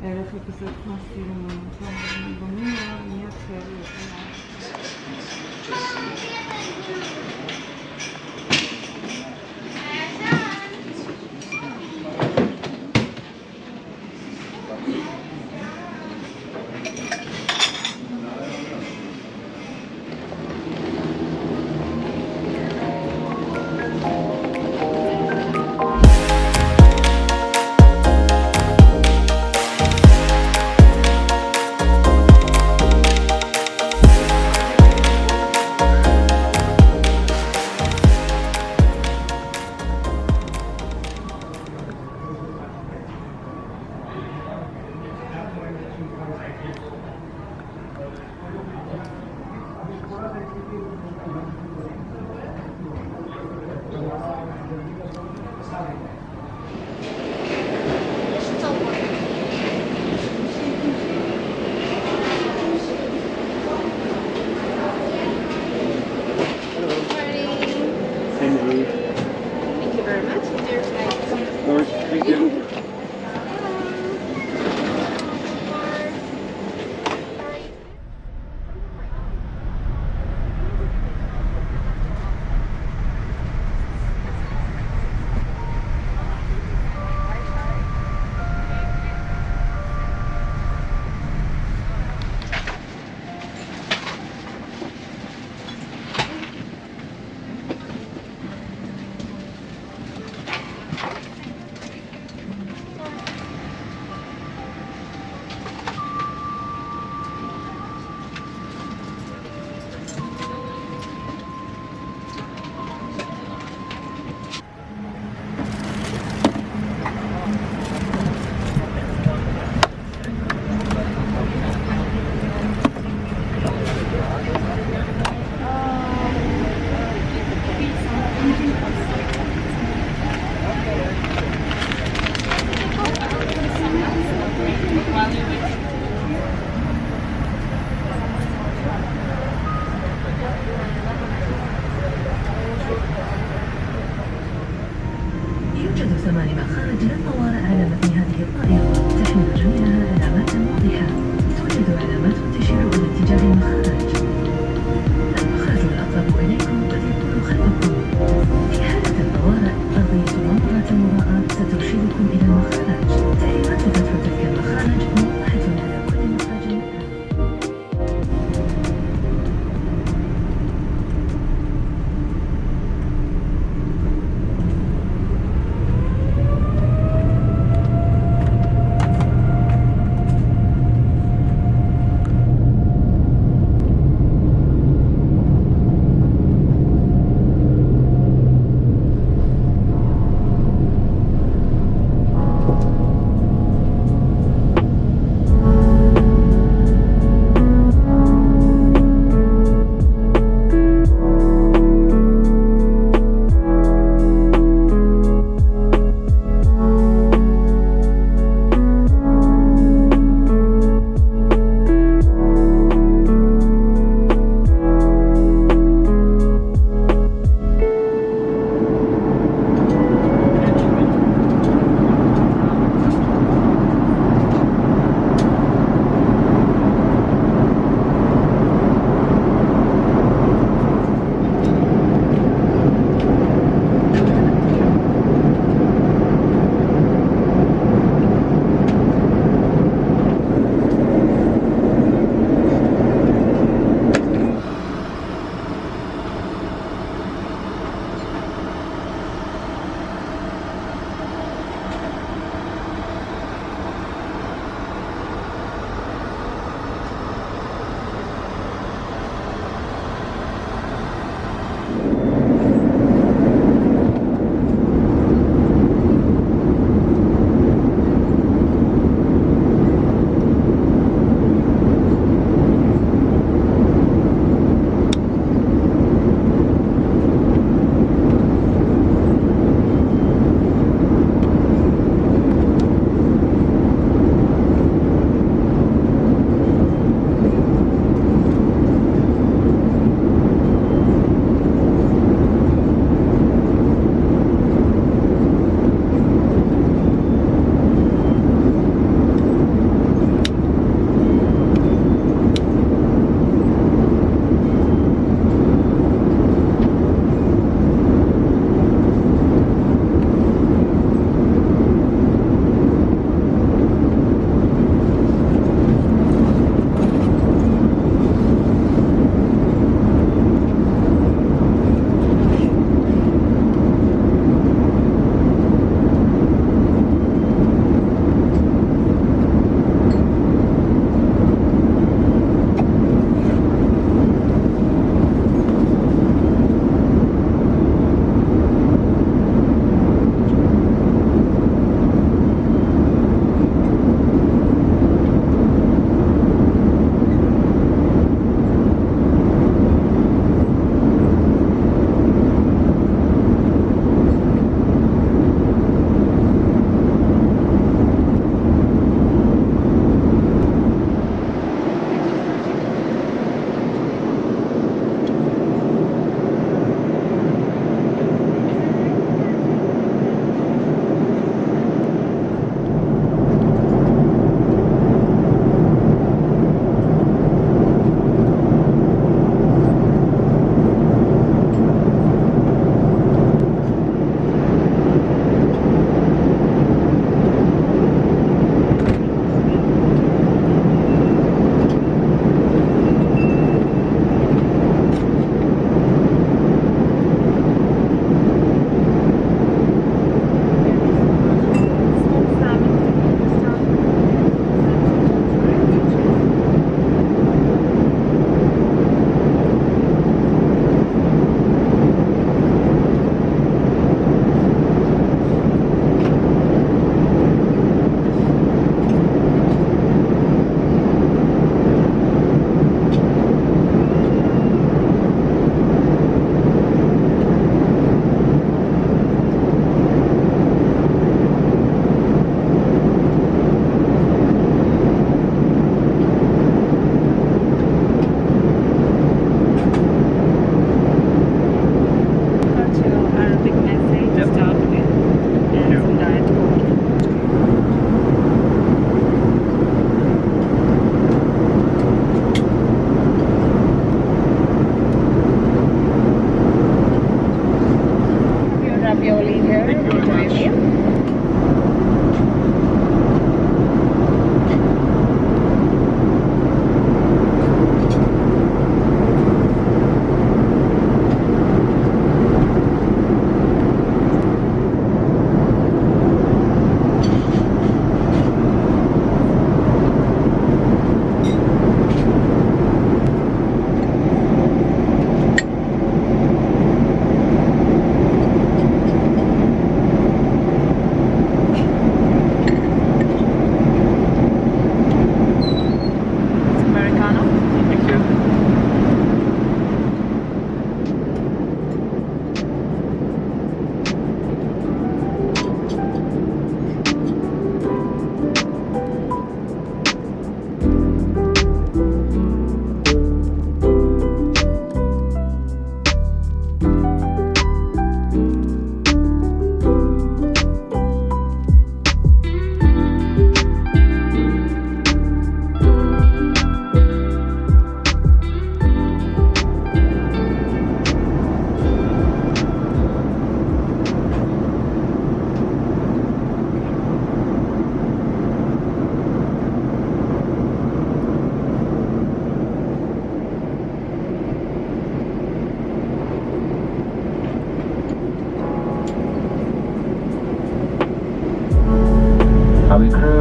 عرفت بذات مسیرمون تمام نیت خیلی Thank you very much. There's like Thank you. يوجد 8 مخارج للطوارئ على متن هذه الطائرة تحمل جميعها علامات واضحة. توجد علامات تشير إلى اتجاه المخارج. المخرج الأقرب إليكم قد يكون خلفكم. في حالة الطوارئ أرضية المنطقة المضاءة سترشدكم إلى المخارج. تعليمات فتح تلك المخارج موضحة على كل مخرج منها.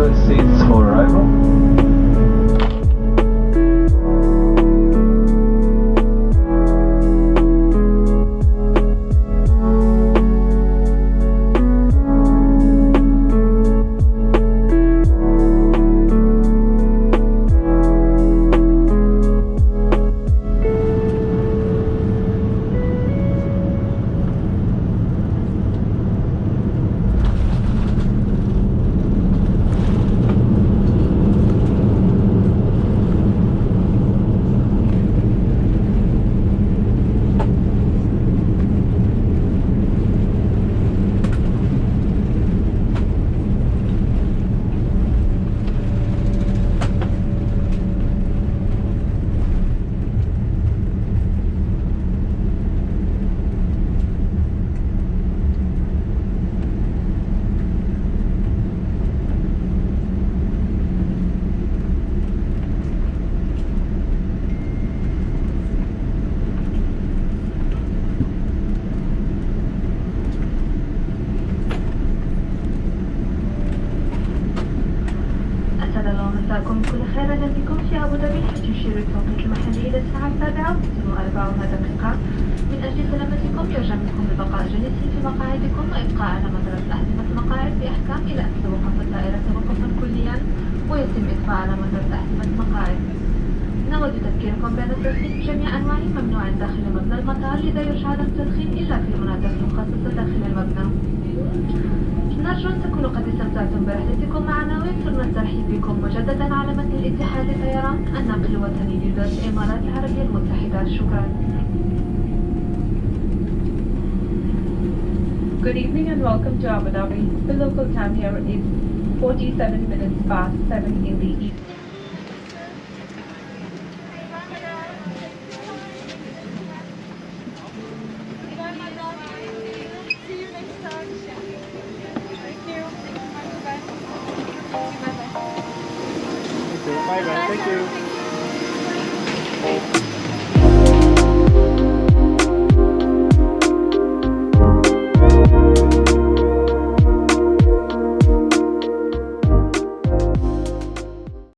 7 seats for arrival. أسعد الله مساكم بكل خير. أهلا بكم في أبو ظبي، حيث يشير التوقيت المحلي إلى الساعة 7:54 من أجل سلامتكم يرجى منكم ببقاء جالسين في مقاعدكم وإبقاء علامة رفع أحزمة المقاعد بإحكام إلى أن توقف الطائرة توقفا كليا ويتم إطفاء علامة رفع أحزمة المقاعد. نود تذكيركم بأن التدخين بجميع أنواعه ممنوع داخل مبنى المطار، لذا يرجى عدم التدخين إلا في المناطق المخصصة داخل المبنى. نرجو أن تكونوا قد استمتعتم برحلتكم معنا، ويسرنا الترحيب بكم مجددا على متن الاتحاد للطيران الناقل الوطني لدولة الإمارات العربية المتحدة. شكرا. Good evening and welcome to Abu Dhabi. The local time here is 47 minutes past 7 in the evening. Bye bye. Thank you.